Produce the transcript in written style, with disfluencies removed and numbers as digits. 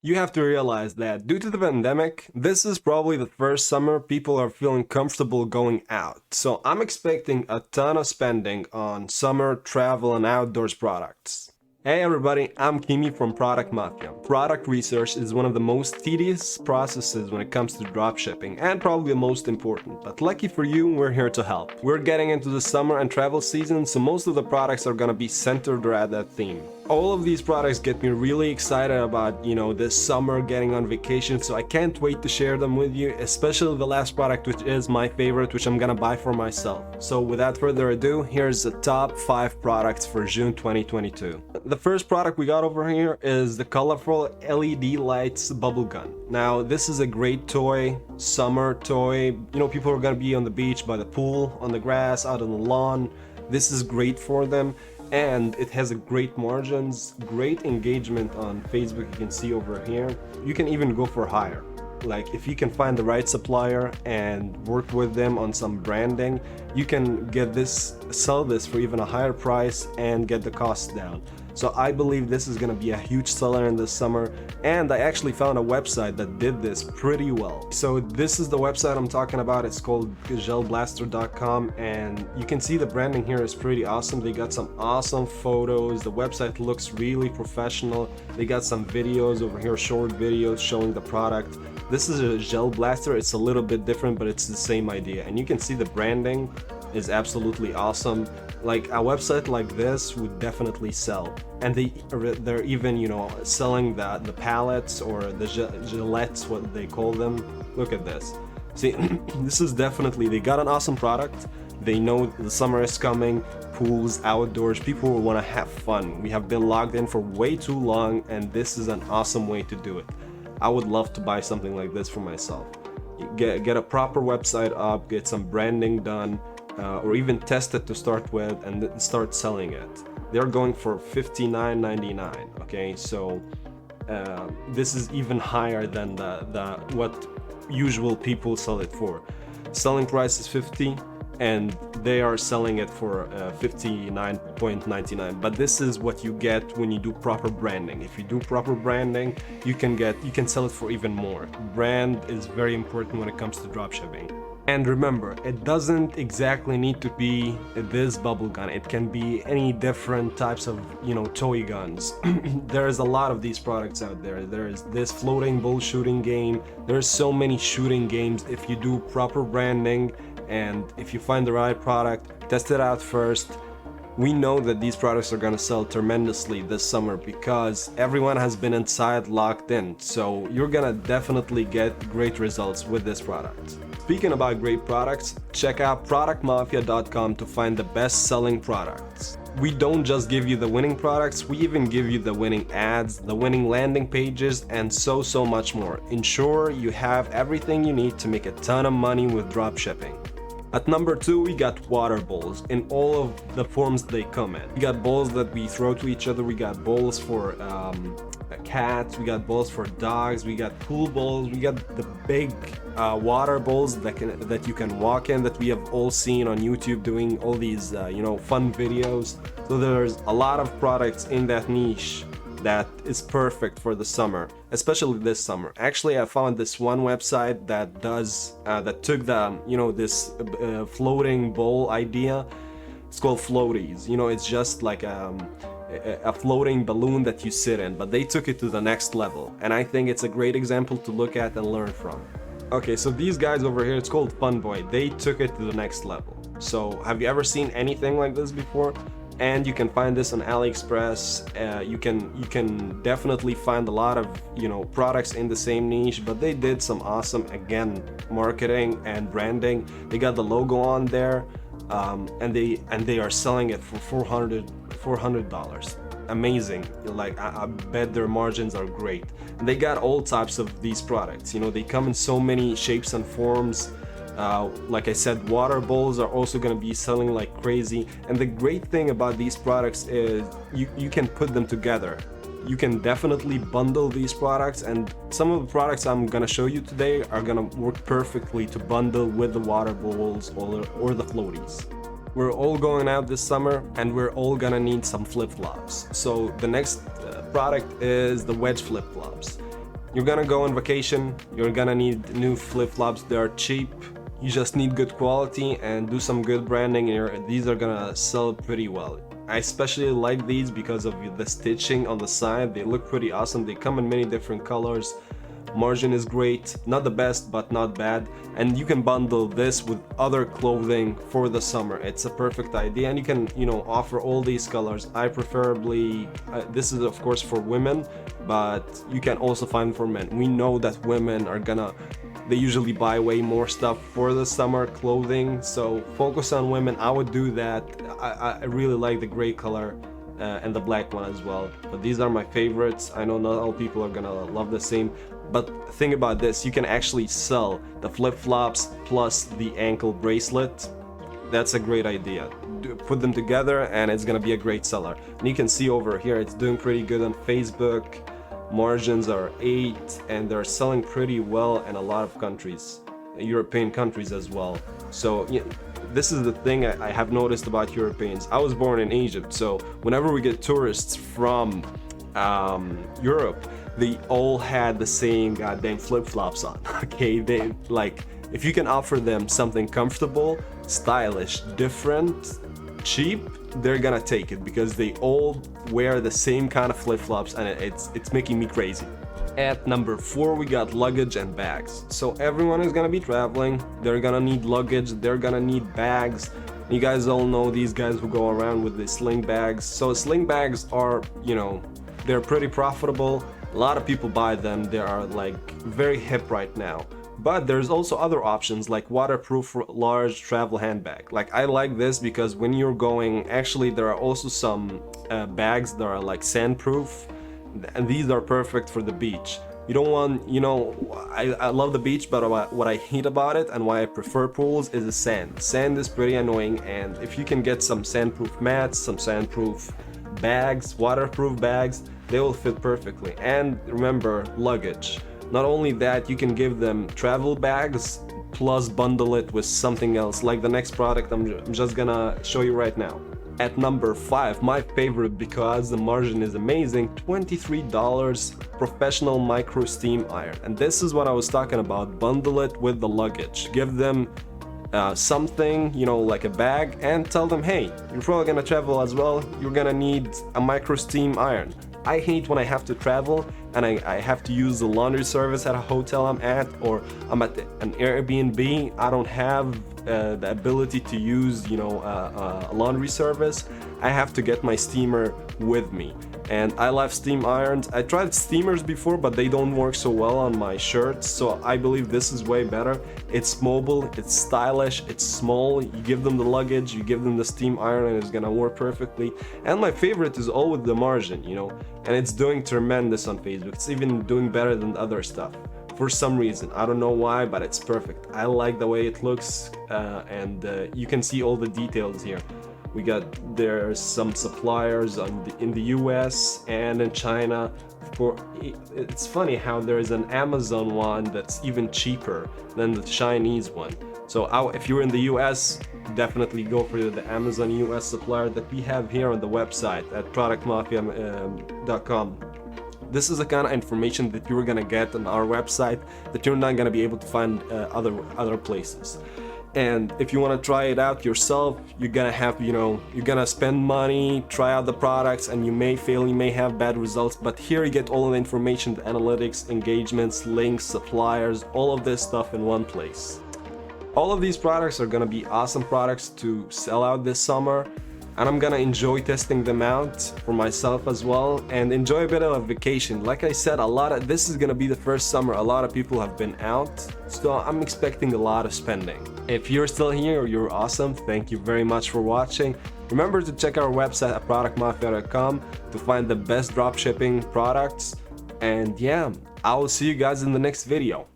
You have to realize that due to the pandemic, this is probably the first summer people are feeling comfortable going out. So I'm expecting a ton of spending on summer travel and outdoors products. Hey everybody, I'm Kimi from Product Mafia. Product research is one of the most tedious processes when it comes to dropshipping, and probably the most important. But lucky for you, we're here to help. We're getting into the summer and travel season, so most of the products are gonna be centered around that theme. All of these products get me really excited about, this summer getting on vacation, so I can't wait to share them with you, especially the last product, which is my favorite, which I'm gonna buy for myself. So without further ado, here's the top 5 products for June 2022. The first product we got over here is the colorful LED lights bubble gun. Now, this is a great toy, summer toy. People are gonna be on the beach, by the pool, on the grass, out on the lawn. This is great for them. And it has a great margins, great engagement on Facebook. You can see over here. You can even go for higher. Like if you can find the right supplier and work with them on some branding, you can sell this for even a higher price and get the costs down. So I believe this is gonna be a huge seller in this summer, and I actually found a website that did this pretty well. So this is the website I'm talking about. It's called gelblaster.com, and you can see the branding here is pretty awesome. They got some awesome photos. The website looks really professional. They got some videos over here, short videos showing the product. This is a gel blaster. It's a little bit different, but it's the same idea. And you can see the branding is absolutely awesome. Like a website like this would definitely sell. And they're even, selling the palettes or the gillettes, what they call them. Look at this. See, this is definitely, they got an awesome product. They know the summer is coming, pools, outdoors, people will want to have fun. We have been logged in for way too long, and this is an awesome way to do it. I would love to buy something like this for myself. Get a proper website up, get some branding done, or even test it to start with and then start selling it. They're going for $59.99. Okay, so this is even higher than the what usual people sell it for. Selling price is $50, and they are selling it for $59.99. But this is what you get when you do proper branding. If you do proper branding, you can sell it for even more. Brand is very important when it comes to dropshipping. And remember, it doesn't exactly need to be this bubble gun. It can be any different types of, toy guns. There's a lot of these products out there. There's this floating bull shooting game. There's so many shooting games. If you do proper branding and if you find the right product, test it out first. We know that these products are gonna sell tremendously this summer because everyone has been inside locked in. So you're gonna definitely get great results with this product. Speaking about great products, check out productmafia.com to find the best-selling products. We don't just give you the winning products, we even give you the winning ads, the winning landing pages, and so much more. Ensure you have everything you need to make a ton of money with dropshipping. At number 2, we got water bowls in all of the forms they come in. We got bowls that we throw to each other, we got bowls for cats, we got bowls for dogs, we got pool bowls, we got the big water bowls that you can walk in, that we have all seen on YouTube doing all these fun videos. So there's a lot of products in that niche that is perfect for the summer, especially this summer. Actually, I found this one website that took this floating bowl idea. It's called Floaties. It's just like a floating balloon that you sit in, but they took it to the next level, and I think it's a great example to look at and learn from. Okay, so these guys over here, it's called Funboy. They took it to the next level. So have you ever seen anything like this before? And you can find this on AliExpress. You can definitely find a lot of products in the same niche, but they did some awesome, again, marketing and branding. They got the logo on there, and they are selling it for $400. Amazing. Like I bet their margins are great. And they got all types of these products. They come in so many shapes and forms. Like I said, water bowls are also going to be selling like crazy. And the great thing about these products is you can put them together. You can definitely bundle these products, and some of the products I'm going to show you today are going to work perfectly to bundle with the water bowls or the floaties. We're all going out this summer, and we're all gonna need some flip-flops. So the next product is the wedge flip-flops. you're gonna go on vacation, you're gonna need new flip-flops. They're cheap, you just need good quality and do some good branding, and these are gonna sell pretty well. I especially like these because of the stitching on the side. They look pretty awesome. They come in many different colors. Margin is great, not the best but not bad, and you can bundle this with other clothing for the summer. It's a perfect idea, and you can, you know, offer all these colors. I preferably this is of course for women, but you can also find for men. We know that women are gonna, they usually buy way more stuff for the summer clothing, so focus on women. I would do that. I really like the gray color and the black one as well, but these are my favorites. I know not all people are gonna love the same, but think about this, you can actually sell the flip-flops plus the ankle bracelet. That's a great idea. Put them together and it's gonna be a great seller. And you can see over here it's doing pretty good on Facebook. Margins are 8 and they're selling pretty well in a lot of countries, European countries as well. So yeah, this is the thing I have noticed about Europeans. I was born in Egypt, so whenever we get tourists from Europe, they all had the same goddamn flip-flops on. Okay, they like, if you can offer them something comfortable, stylish, different, cheap, they're gonna take it because they all wear the same kind of flip-flops, and it's making me crazy. At number 4, we got luggage and bags. So everyone is gonna be traveling, they're gonna need luggage, they're gonna need bags. You guys all know these guys who go around with the sling bags. So sling bags are, you know, they're pretty profitable. A lot of people buy them. They are like very hip right now. But there's also other options like waterproof large travel handbag. Like I like this because when you're going, actually there are also some bags that are like sandproof, and these are perfect for the beach. You don't want, you know, I love the beach, but what I hate about it and why I prefer pools is the sand. Sand is pretty annoying, and if you can get some sandproof mats, some sandproof bags, waterproof bags, they will fit perfectly. And remember, luggage. Not only that, you can give them travel bags plus bundle it with something else, like the next product I'm just gonna show you right now. At number 5, my favorite because the margin is amazing, $23 professional micro steam iron. And this is what I was talking about, bundle it with the luggage. Give them something, you know, like a bag, and tell them, hey, you're probably gonna travel as well, you're gonna need a micro steam iron. I hate when I have to travel and I have to use the laundry service at a hotel I'm at, or I'm at an Airbnb. I don't have the ability to use, you know, a laundry service. I have to get my steamer with me, and I love steam irons. I tried steamers before, but they don't work so well on my shirts, so I believe this is way better. It's mobile, it's stylish, it's small. You give them the luggage, you give them the steam iron, and it's gonna work perfectly. And my favorite is all with the margin, you know, and it's doing tremendous on Facebook. It's even doing better than other stuff for some reason. I don't know why, but it's perfect. I like the way it looks, and you can see all the details here. There's some suppliers in the US and in China. It's funny how there is an Amazon one that's even cheaper than the Chinese one. So if you're in the US, definitely go for the Amazon US supplier that we have here on the website at productmafia.com. This is the kind of information that you're gonna get on our website that you're not gonna be able to find other places. And if you want to try it out yourself, you're gonna have, you know, you're gonna spend money, try out the products, and you may fail, you may have bad results. But here you get all of the information, the analytics, engagements, links, suppliers, all of this stuff in one place. All of these products are gonna be awesome products to sell out this summer, and I'm gonna enjoy testing them out for myself as well, and enjoy a bit of a vacation. Like I said, this is gonna be the first summer a lot of people have been out, so I'm expecting a lot of spending. If you're still here, you're awesome. Thank you very much for watching. Remember to check our website at productmafia.com to find the best dropshipping products. And yeah, I will see you guys in the next video.